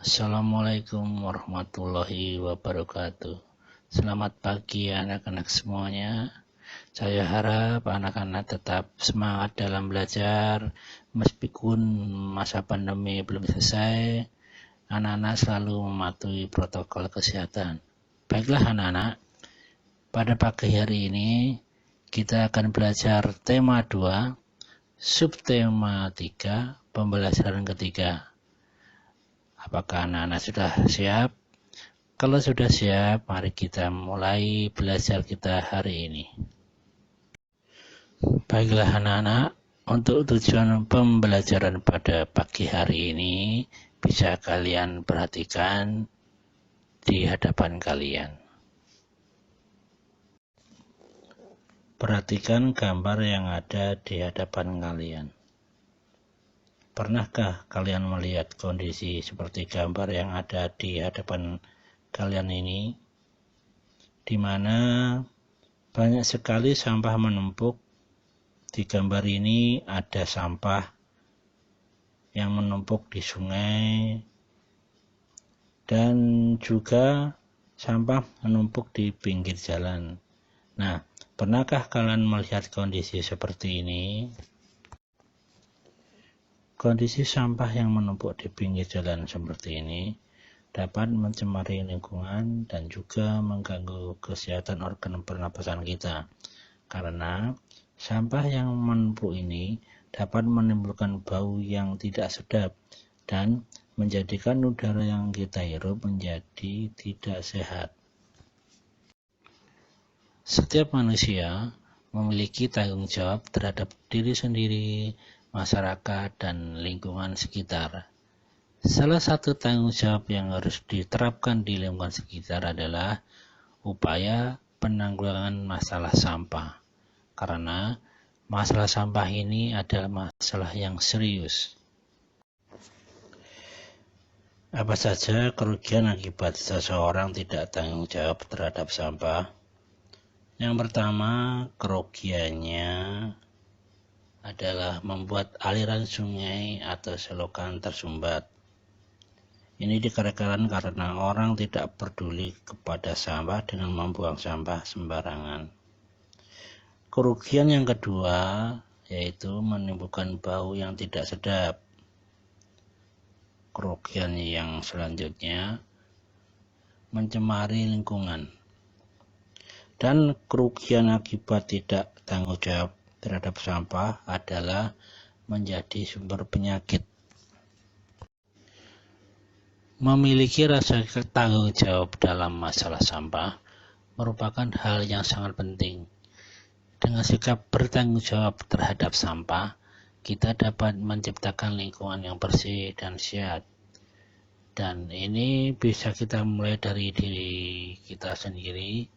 Assalamualaikum warahmatullahi wabarakatuh. Selamat pagi anak-anak semuanya. Saya harap anak-anak tetap semangat dalam belajar meskipun masa pandemi belum selesai. Anak-anak selalu mematuhi protokol kesehatan. Baiklah anak-anak, pada pagi hari ini kita akan belajar tema 2, subtema 3, pembelajaran ketiga. Apakah anak-anak sudah siap? Kalau sudah siap, mari kita mulai belajar kita hari ini. Baiklah anak-anak, untuk tujuan pembelajaran pada pagi hari ini, bisa kalian perhatikan di hadapan kalian. Perhatikan gambar yang ada di hadapan kalian. Pernahkah kalian melihat kondisi seperti gambar yang ada di hadapan kalian ini, di mana banyak sekali sampah menumpuk? Di gambar ini ada sampah yang menumpuk di sungai dan juga sampah menumpuk di pinggir jalan. Nah, pernahkah kalian melihat kondisi seperti ini? Kondisi sampah yang menumpuk di pinggir jalan seperti ini dapat mencemari lingkungan dan juga mengganggu kesehatan organ pernapasan kita. Karena sampah yang menumpuk ini dapat menimbulkan bau yang tidak sedap dan menjadikan udara yang kita hirup menjadi tidak sehat. Setiap manusia memiliki tanggung jawab terhadap diri sendiri, masyarakat, dan lingkungan sekitar. Salah satu tanggung jawab yang harus diterapkan di lingkungan sekitar adalah upaya penanggulangan masalah sampah. Karena masalah sampah ini adalah masalah yang serius. Apa saja kerugian akibat seseorang tidak tanggung jawab terhadap sampah? Yang pertama, kerugiannya adalah membuat aliran sungai atau selokan tersumbat. Ini dikarenakan karena orang tidak peduli kepada sampah dengan membuang sampah sembarangan. Kerugian yang kedua yaitu menimbulkan bau yang tidak sedap. Kerugian yang selanjutnya mencemari lingkungan. Dan kerugian akibat tidak tanggung jawab terhadap sampah adalah menjadi sumber penyakit. Memiliki rasa tanggung jawab dalam masalah sampah merupakan hal yang sangat penting. Dengan sikap bertanggung jawab terhadap sampah, kita dapat menciptakan lingkungan yang bersih dan sehat. Dan ini bisa kita mulai dari diri kita sendiri.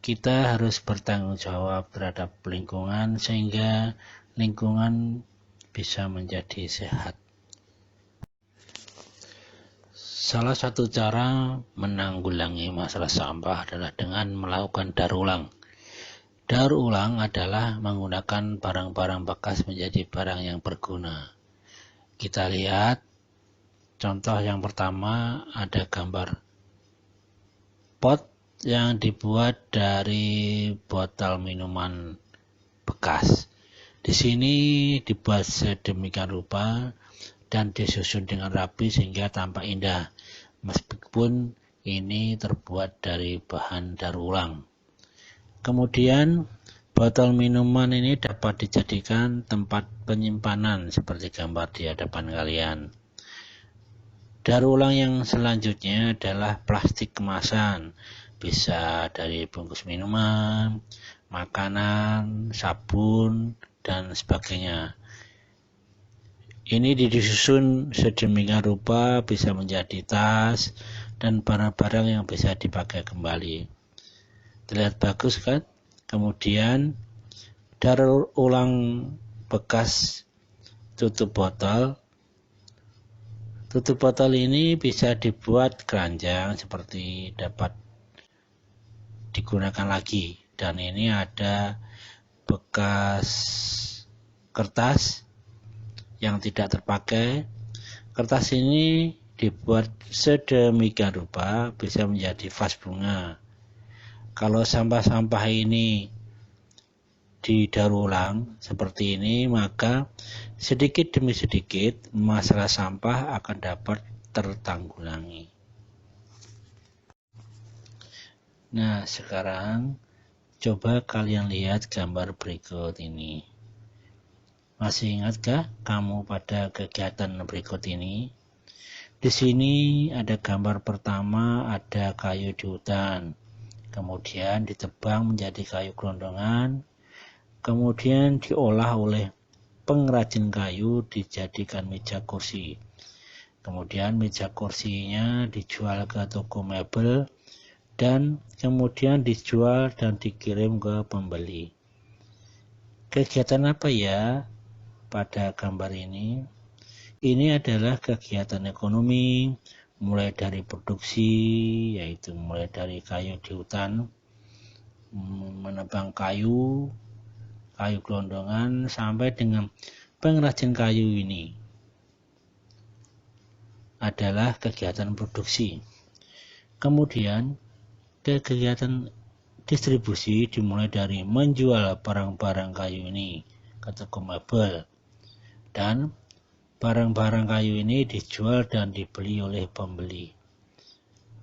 Kita harus bertanggung jawab terhadap lingkungan sehingga lingkungan bisa menjadi sehat. Salah satu cara menanggulangi masalah sampah adalah dengan melakukan daur ulang. Daur ulang adalah menggunakan barang-barang bekas menjadi barang yang berguna. Kita lihat contoh yang pertama, ada gambar pot yang dibuat dari botol minuman bekas. Di sini dibuat sedemikian rupa dan disusun dengan rapi sehingga tampak indah, meskipun ini terbuat dari bahan daur ulang. Kemudian botol minuman ini dapat dijadikan tempat penyimpanan seperti gambar di hadapan kalian. Daur ulang yang selanjutnya adalah plastik kemasan. Bisa dari bungkus minuman, makanan, sabun, dan sebagainya. Ini disusun sedemikian rupa bisa menjadi tas dan barang-barang yang bisa dipakai kembali. Terlihat bagus kan? Kemudian daur ulang bekas tutup botol. Tutup botol ini bisa dibuat keranjang seperti dapat digunakan lagi, dan ini ada bekas kertas yang tidak terpakai Kertas ini dibuat sedemikian rupa bisa menjadi vas bunga. Kalau sampah-sampah ini didaur ulang seperti ini, maka sedikit demi sedikit masalah sampah akan dapat tertanggulangi. Nah, sekarang coba kalian lihat gambar berikut ini. Masih ingatkah kamu pada kegiatan berikut ini? Di sini ada gambar pertama, ada kayu di hutan. Kemudian ditebang menjadi kayu gelondongan. Kemudian diolah oleh pengrajin kayu dijadikan meja kursi. Kemudian meja kursinya dijual ke toko mebel dan kemudian dijual dan dikirim ke pembeli. Kegiatan apa ya pada gambar ini? Ini adalah kegiatan ekonomi, mulai dari produksi, yaitu mulai dari kayu di hutan, menebang kayu gelondongan, sampai dengan pengrajin kayu ini adalah kegiatan produksi. Kemudian kegiatan distribusi dimulai dari menjual barang-barang kayu ini ke toko mebel, dan barang-barang kayu ini dijual dan dibeli oleh pembeli.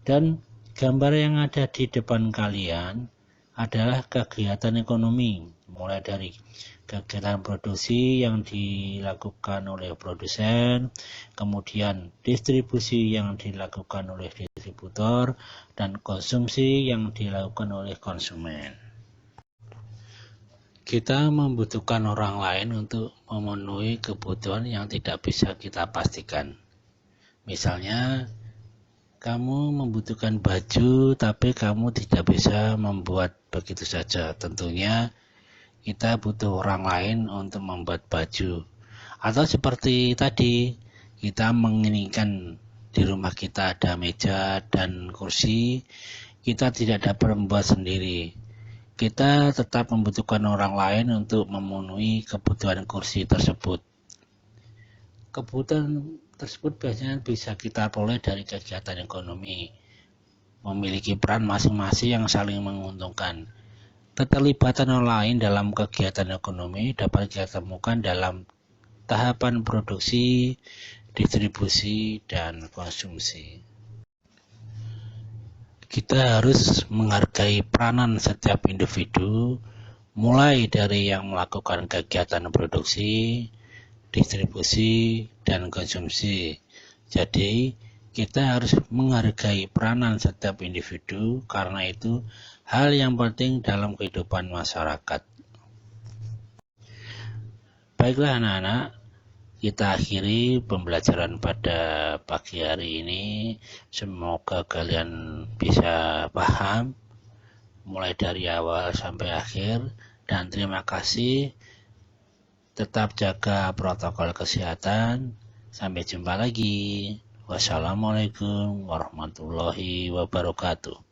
Dan gambar yang ada di depan kalian adalah kegiatan ekonomi, mulai dari kegiatan produksi yang dilakukan oleh produsen, kemudian distribusi yang dilakukan oleh distributor, dan konsumsi yang dilakukan oleh konsumen. Kita membutuhkan orang lain untuk memenuhi kebutuhan yang tidak bisa kita pastikan. Misalnya, kamu membutuhkan baju, tapi kamu tidak bisa membuat begitu saja. Tentunya kita butuh orang lain untuk membuat baju. Atau seperti tadi, kita menginginkan di rumah kita ada meja dan kursi, kita tidak dapat membuat sendiri. Kita tetap membutuhkan orang lain untuk memenuhi kebutuhan kursi tersebut. Kebutuhan tersebut biasanya bisa kita peroleh dari kegiatan ekonomi, memiliki peran masing-masing yang saling menguntungkan. Keterlibatan orang lain dalam kegiatan ekonomi dapat kita temukan dalam tahapan produksi, distribusi, dan konsumsi. Kita harus menghargai peranan setiap individu, mulai dari yang melakukan kegiatan produksi, distribusi, dan konsumsi. Jadi, kita harus menghargai peranan setiap individu, karena itu hal yang penting dalam kehidupan masyarakat. Baiklah anak-anak, kita akhiri pembelajaran pada pagi hari ini. Semoga kalian bisa paham mulai dari awal sampai akhir, dan terima kasih. Tetap jaga protokol kesehatan. Sampai jumpa lagi. Wassalamualaikum warahmatullahi wabarakatuh.